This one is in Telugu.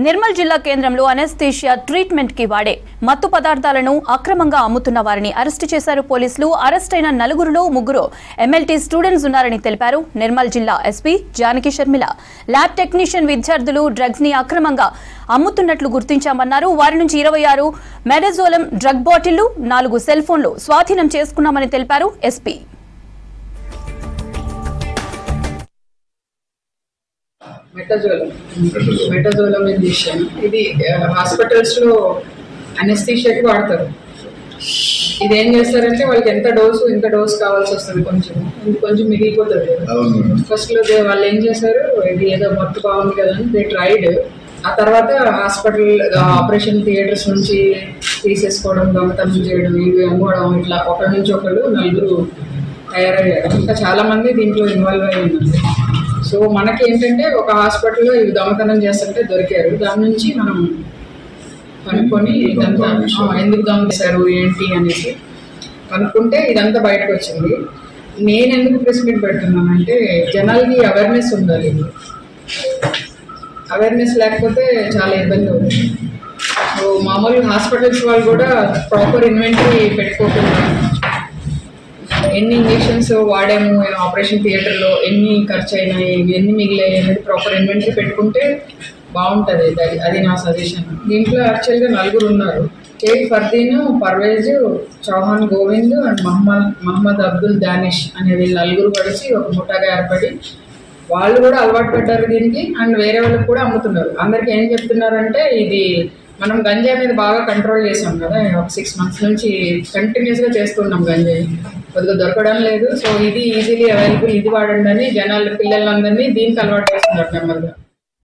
నిర్మల్ జిల్లా కేంద్రంలో అనెస్థీషియా ట్రీట్మెంట్ కి వాడే మత్తు పదార్థాలను అక్రమంగా అమ్ముతున్న వారిని అరెస్టు చేశారు పోలీసులు. అరెస్ట్ అయిన నలుగురులో ముగ్గురు ఎంఎల్టీ స్టూడెంట్స్ ఉన్నారని తెలిపారు. నిర్మల్ జిల్లా SP Janaki Sharmila lab technician విద్యార్థులు డ్రగ్స్ ని అక్రమంగా అమ్ముతున్నట్లు గుర్తించామన్నారు. వారి నుంచి 26 మెడజోలం డ్రగ్ బాటిళ్లు, 4 సెల్ ఫోన్లు స్వాధీనం చేసుకున్నామని తెలిపారు ఎస్పీ. మెటజోలం ఇంజెక్షన్ ఇది హాస్పిటల్స్ లో అనెస్థీషియాకి వాడతారు. ఇది ఏం చేస్తారంటే వాళ్ళకి ఎంత డోస్ కావాల్సి వస్తుంది, కొంచెం మిగిలిపోతుంది. ఫస్ట్ లో వాళ్ళు ఏం చేశారు, ఇది ఏదో మత్తు బాగుంది కదా అని దే ట్రైడ్. ఆ తర్వాత హాస్పిటల్ ఆపరేషన్ థియేటర్స్ నుంచి తీసేసుకోవడం, దొంగతనం చేయడం, ఇవి అమ్మడం, ఇట్లా ఒకరి నుంచి ఒకళ్ళు 4 తయారయ్యారు. ఇంకా చాలా మంది దీంట్లో ఇన్వాల్వ్ అయ్యి ఉన్నారు. సో మనకి ఏంటంటే ఒక హాస్పిటల్లో ఇవి దొంగతనం చేస్తుంటే దొరికారు. దాని నుంచి మనం కనుక్కొని ఇదంతా ఎందుకు దొంగేశారు ఏంటి అనేసి కనుక్కుంటే ఇదంతా బయటకు వచ్చింది. నేను ఎందుకు ప్రెస్ మీట్ పెడుతున్నానంటే జనాలకి అవేర్నెస్ ఉండాలి. అవేర్నెస్ లేకపోతే చాలా ఇబ్బంది అవుతుంది. సో మామూలు హాస్పిటల్స్ వాళ్ళు కూడా ప్రాపర్ ఇన్వెంటరీ పెట్టుకోకుండా ఎన్ని ఇంజెక్షన్స్ వాడాము ఆపరేషన్ థియేటర్లో, ఎన్ని ఖర్చు అయినాయి, ఎన్ని మిగిలాయి అనేది ప్రాపర్ ఇన్వెంటరీ పెట్టుకుంటే బాగుంటుంది. అది నా సజెషన్. దీంట్లో యాక్చువల్గా 4 ఉన్నారు. షేక్ ఫర్దీన్, పర్వేజ్, చౌహాన్ గోవింద్ అండ్ మహమ్మద్ అబ్దుల్ దానిష్ అనే వీళ్ళు 4 కలిసి ఒక ముఠాగా ఏర్పడి వాళ్ళు కూడా అలవాటు పెట్టారు దీనికి. అండ్ వేరే వాళ్ళకి కూడా అమ్ముతున్నారు. అందరికి ఏం చెప్తున్నారంటే, ఇది మనం గంజాయి మీద బాగా కంట్రోల్ చేసాం కదా, ఒక 6 మంత్స్ నుంచి కంటిన్యూస్గా చేస్తున్నాం. గంజాయి కొద్దిగా దొరకడం లేదు. సో ఇది ఈజీలీ అవైలబుల్, ఇది వాడండి అని జనాలు పిల్లలందరినీ దీనికి అలవాటు చేస్తున్నారు నెమ్మదిగా.